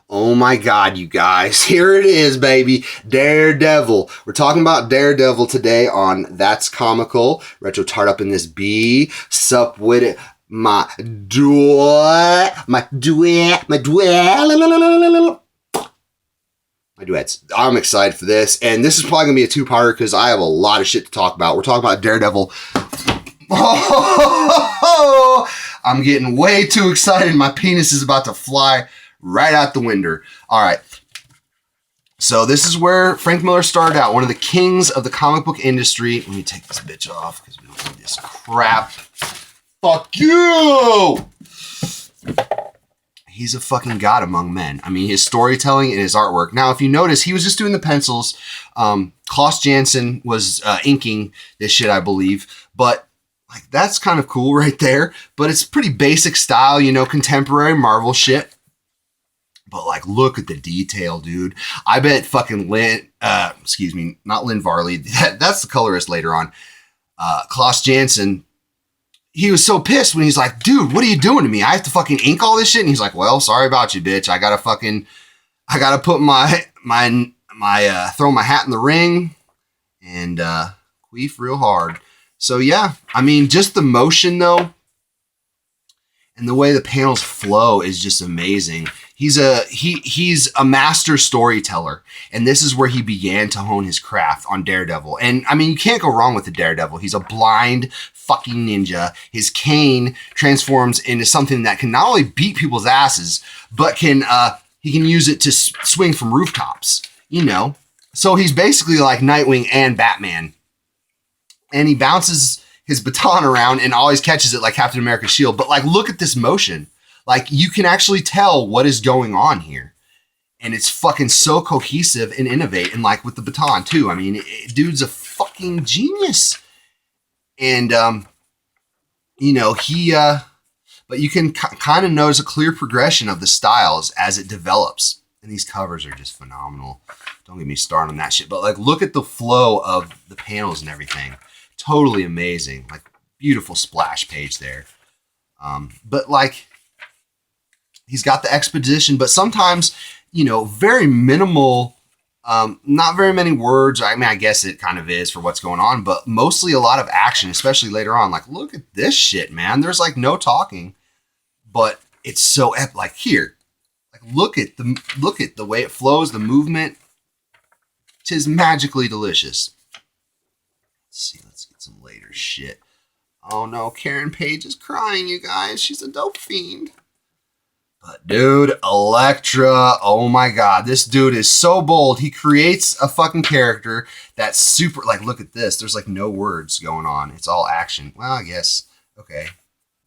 Oh my God, you guys. Here it is, baby. Daredevil. We're talking about Daredevil today on That's Comical. Retro Tart up in this B. Sup with it. My duets. I'm excited for this. And this is probably going to be a two-parter because I have a lot of shit to talk about. We're talking about Daredevil. Oh, I'm getting way too excited. My penis is about to fly right out the window. All right. So this is where Frank Miller started out. One of the kings of the comic book industry. Let me take this bitch off because we don't need this crap. Fuck you! He's a fucking god among men. I mean, his storytelling and his artwork. Now, if you notice, he was just doing the pencils. Klaus Janson was inking this shit, I believe. But like, that's kind of cool right there. But it's pretty basic style, you know, contemporary Marvel shit. But like, look at the detail, dude. I bet fucking not Lynn Varley. That's the colorist later on. Klaus Janson. He was so pissed when he's like, dude, what are you doing to me? I have to fucking ink all this shit. And he's like, well, sorry about you, bitch. I gotta put throw my hat in the ring and queef real hard. So yeah, I mean, just the motion though, and the way the panels flow is just amazing. He's a master storyteller, and this is where he began to hone his craft on Daredevil. And I mean, you can't go wrong with the Daredevil. He's a blind fucking ninja. His cane transforms into something that can not only beat people's asses, but he can use it to swing from rooftops, you know? So he's basically like Nightwing and Batman. And he bounces his baton around and always catches it like Captain America's shield. But like, look at this motion. Like, you can actually tell what is going on here. And it's fucking so cohesive and innovative. And like with the baton too. I mean, dude's a fucking genius. And, you know, but you can kind of notice a clear progression of the styles as it develops. And these covers are just phenomenal. Don't get me started on that shit. But like, look at the flow of the panels and everything. Totally amazing. Like, beautiful splash page there. But like, he's got the exposition, but sometimes, you know, very minimal, not very many words. I mean, I guess it kind of is for what's going on, but mostly a lot of action, especially later on. Like, look at this shit, man. There's like no talking, but it's so epic. Like here, like look at the way it flows, the movement. 'Tis magically delicious. Let's see. Let's get some later shit. Oh no, Karen Page is crying, you guys. She's a dope fiend. But dude, Elektra, oh my God, this dude is so bold. He creates a fucking character that's super, like, look at this. There's like no words going on. It's all action. Well, I guess, okay.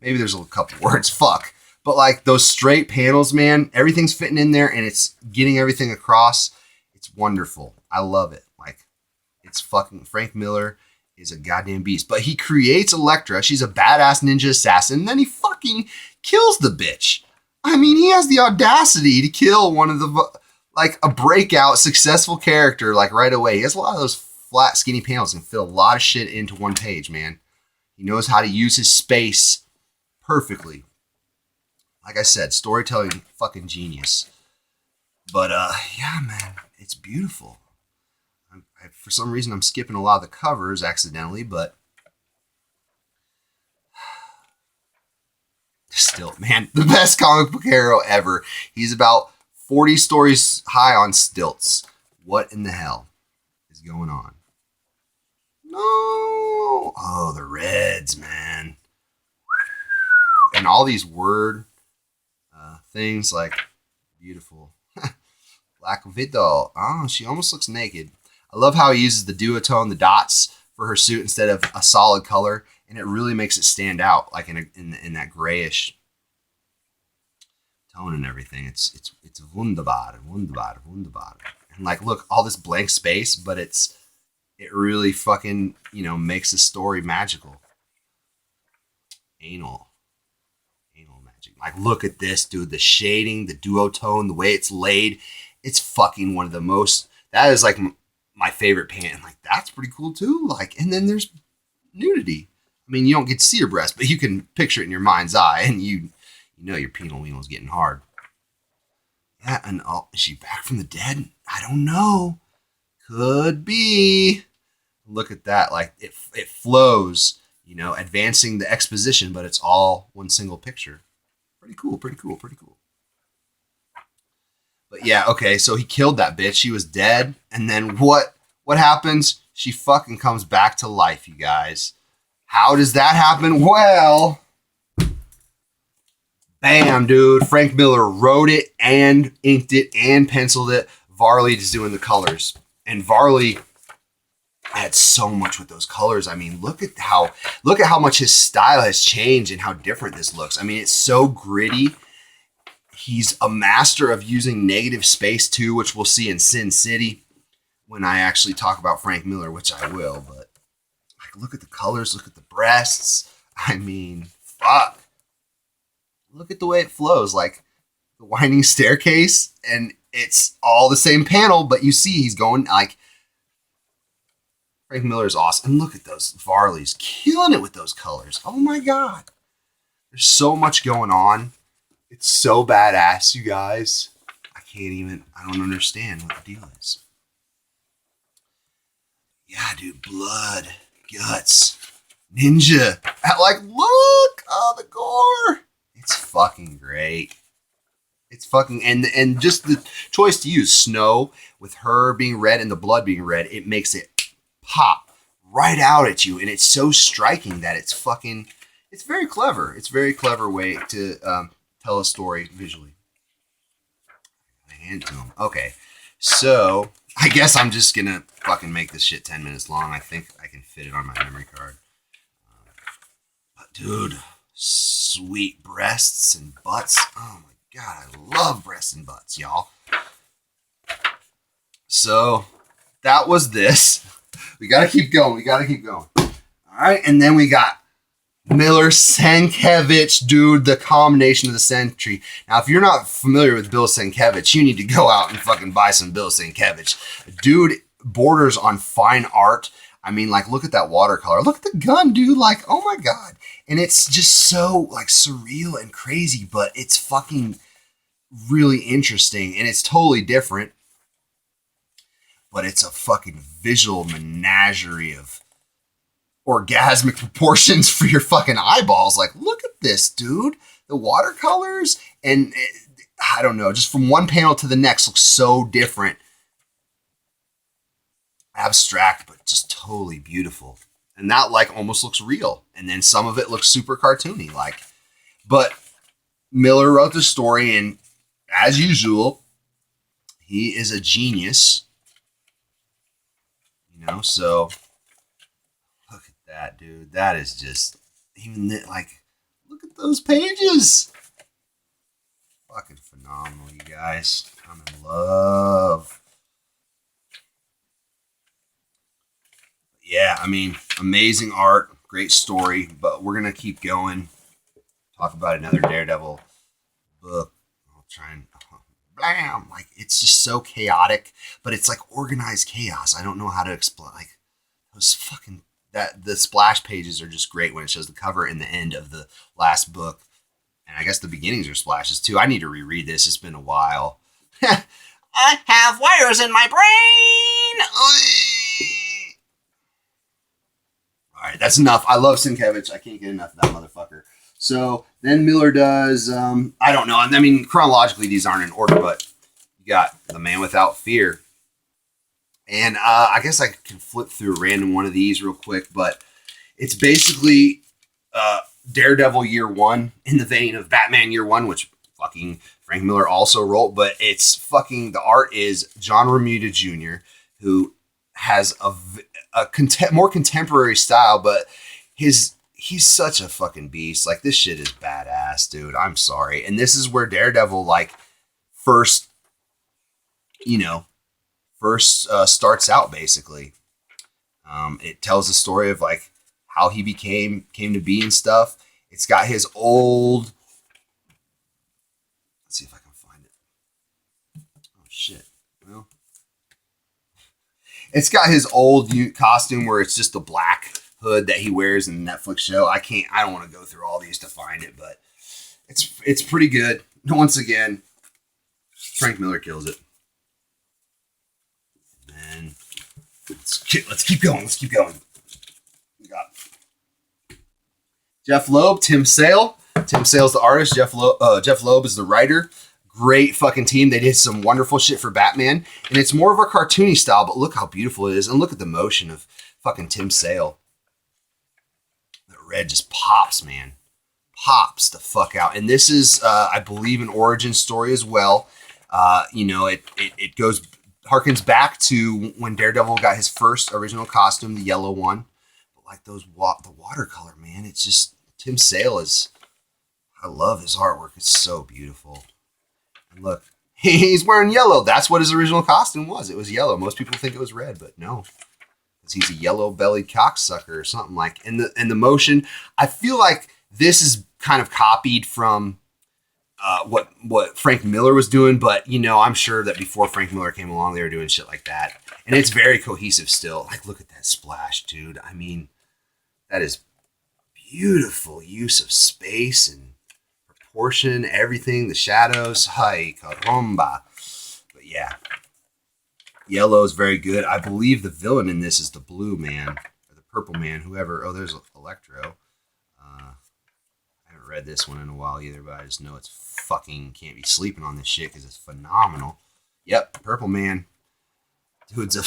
Maybe there's a couple words, fuck. But like those straight panels, man, everything's fitting in there and it's getting everything across. It's wonderful. I love it. Like, it's fucking, Frank Miller is a goddamn beast. But he creates Elektra. She's a badass ninja assassin. And then he fucking kills the bitch. I mean, he has the audacity to kill one of the, like, a breakout successful character, like, right away. He has a lot of those flat, skinny panels and fit a lot of shit into one page, man. He knows how to use his space perfectly. Like I said, storytelling, fucking genius. But, yeah, man, it's beautiful. For some reason, I'm skipping a lot of the covers accidentally, but still, man, the best comic book hero ever. He's about 40 stories high on stilts. What in the hell is going on? No. Oh, the reds, man. And all these word things like beautiful. Black Widow. Oh, she almost looks naked. I love how he uses the duotone, the dots for her suit instead of a solid color. And it really makes it stand out, like in that grayish tone and everything. It's wunderbar. And like, look, all this blank space, but it really fucking, you know, makes the story magical. Anal magic. Like, look at this, dude. The shading, the duotone, the way it's laid. It's fucking one of the most. That is like my favorite pan. Like, that's pretty cool too. Like, and then there's nudity. I mean, you don't get to see your breast, but you can picture it in your mind's eye, and you know your penal wheel is getting hard. Yeah, And is she back from the dead? I don't know. Could be. Look at that. Like it flows, you know, advancing the exposition, but it's all one single picture. Pretty cool, pretty cool, pretty cool. But yeah, okay, so he killed that bitch. She was dead. And then what happens? She fucking comes back to life, you guys. How does that happen? Well, bam, dude. Frank Miller wrote it and inked it and penciled it. Varley is doing the colors. And Varley adds so much with those colors. I mean, look at how much his style has changed and how different this looks. I mean, it's so gritty. He's a master of using negative space too, which we'll see in Sin City when I actually talk about Frank Miller, which I will. But like, look at the colors, look at the breasts. I mean, fuck. Look at the way it flows, like the winding staircase, and it's all the same panel, but you see he's going like Frank Miller is awesome. And look at those Varleys killing it with those colors. Oh my God. There's so much going on. It's so badass, you guys. I don't understand what the deal is. Yeah, dude, blood, guts, ninja. Like, look, oh, the gore. It's fucking great. It's fucking, and just the choice to use snow with her being red and the blood being red, it makes it pop right out at you. And it's so striking that it's very clever. It's a very clever way to tell a story visually. Hand to him. Okay, so I guess I'm just gonna fucking make this shit 10 minutes long. I think I can fit it on my memory card. But dude, sweet breasts and butts. Oh my God, I love breasts and butts, y'all. So that was this. We gotta keep going. All right, and then we got Miller Sienkiewicz, dude, the combination of the century. Now, if you're not familiar with Bill Sienkiewicz, you need to go out and fucking buy some Bill Sienkiewicz. Dude borders on fine art. I mean, like, look at that watercolor. Look at the gun, dude. Like, oh my God. And it's just so, like, surreal and crazy, but it's fucking really interesting. And it's totally different. But it's a fucking visual menagerie of orgasmic proportions for your fucking eyeballs. Like, look at this, dude. The watercolors and I don't know, just from one panel to the next looks so different. Abstract, but just totally beautiful. And that like almost looks real. And then some of it looks super cartoony, like. But Miller wrote the story, and as usual, he is a genius. You know, so look at that, dude. That is just, even like, look at those pages. Fucking phenomenal, you guys. I'm in love. Yeah, I mean, amazing art, great story, but we're going to keep going. Talk about another Daredevil book. I'll try and, blam! Like, it's just so chaotic, but it's like organized chaos. I don't know how to explain. Like, those fucking, the splash pages are just great when it shows the cover and the end of the last book. And I guess the beginnings are splashes too. I need to reread this. It's been a while. I have wires in my brain. All right, that's enough. I love Sienkiewicz. I can't get enough of that motherfucker. So then Miller does, I don't know. I mean, chronologically, these aren't in order, but you got The Man Without Fear. And I guess I can flip through a random one of these real quick, but it's basically Daredevil Year One in the vein of Batman Year One, which fucking Frank Miller also wrote, but it's fucking, the art is John Romita Jr., who has a more contemporary style, but he's such a fucking beast. Like, this shit is badass, dude. I'm sorry. And this is where Daredevil, like, first starts out, basically. It tells the story of, like, how he came to be and stuff. It's got his old, let's see if I can find it. Oh, shit. Well, it's got his old costume where it's just the black hood that he wears in the Netflix show. I don't want to go through all these to find it, but it's pretty good. Once again, Frank Miller kills it. And let's keep going. Let's keep going. We got Jeff Loeb, Tim Sale. Tim Sale's the artist. Jeff Loeb is the writer. Great fucking team. They did some wonderful shit for Batman. And it's more of a cartoony style, but look how beautiful it is. And look at the motion of fucking Tim Sale. The red just pops, man. Pops the fuck out. And this is, I believe, an origin story as well. You know, it harkens back to when Daredevil got his first original costume, the yellow one. But like the watercolor, man, it's just, Tim Sale is, I love his artwork. It's so beautiful. And look, he's wearing yellow. That's what his original costume was. It was yellow. Most people think it was red, but no. Because he's a yellow-bellied cocksucker or something like. And the motion, I feel like this is kind of copied from what Frank Miller was doing, but you know, I'm sure that before Frank Miller came along, they were doing shit like that. And it's very cohesive still. Like, look at that splash, dude. I mean, that is beautiful use of space and proportion, everything, the shadows. Hi, caramba. But yeah, yellow is very good. I believe the villain in this is the blue man or the purple man, whoever. Oh, there's Electro. I haven't read this one in a while either, but I just know it's fucking, can't be sleeping on this shit because it's phenomenal. Yep, purple man. Dude's a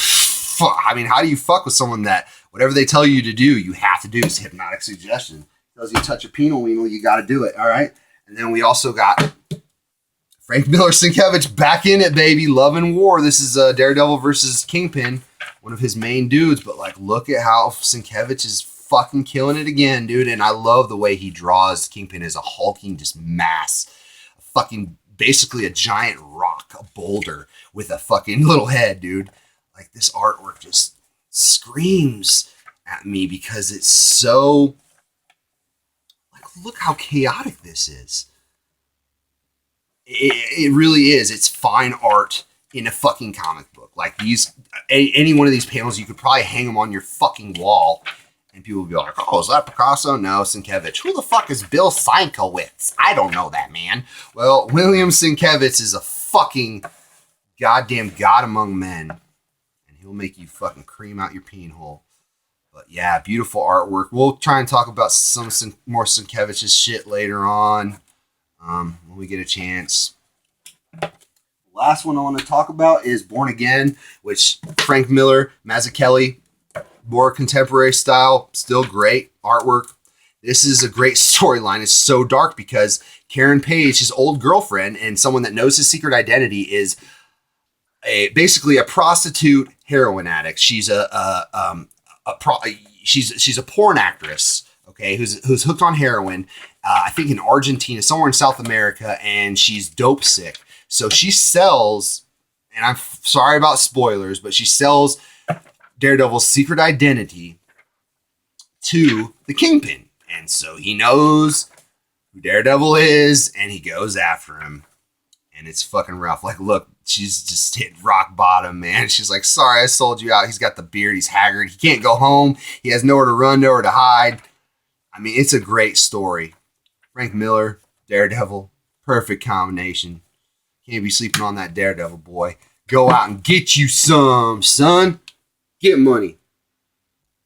I mean, how do you fuck with someone that whatever they tell you to do, you have to do? It's hypnotic suggestion. Tells you to touch a penal weenal, you got to do it. All right. And then we also got Frank Miller Sienkiewicz back in it, baby. Love and War. This is Daredevil versus Kingpin, one of his main dudes. But like, look at how Sienkiewicz is fucking killing it again, dude. And I love the way he draws Kingpin as a hulking just mass, fucking basically a giant rock, a boulder with a fucking little head, dude. Like, this artwork just screams at me because it's so, like, look how chaotic this is. It really is. It's fine art in a fucking comic book. Like, these, any one of these panels, you could probably hang them on your fucking wall and people would be like, oh, is that Picasso? No, Sienkiewicz. Who the fuck is Bill Sienkiewicz? I don't know that man. Well, William Sienkiewicz is a fucking goddamn god among men. He'll make you fucking cream out your peen hole. But yeah, beautiful artwork. We'll try and talk about some more Sienkiewicz's shit later on when we get a chance. Last one I want to talk about is Born Again, which Frank Miller, Mazzucchelli, more contemporary style, still great artwork. This is a great storyline. It's so dark because Karen Page, his old girlfriend and someone that knows his secret identity, is basically a prostitute heroin addict. She's she's a porn actress, okay, who's hooked on heroin. I think in Argentina, somewhere in South America, and she's dope sick. So she sells, and I'm sorry about spoilers, but she sells Daredevil's secret identity to the Kingpin, and so he knows who Daredevil is, and he goes after him. And it's fucking rough. Like, look, she's just hit rock bottom, man. She's like, sorry, I sold you out. He's got the beard. He's haggard. He can't go home. He has nowhere to run, nowhere to hide. I mean, it's a great story. Frank Miller, Daredevil, perfect combination. Can't be sleeping on that Daredevil, boy. Go out and get you some, son. Get money.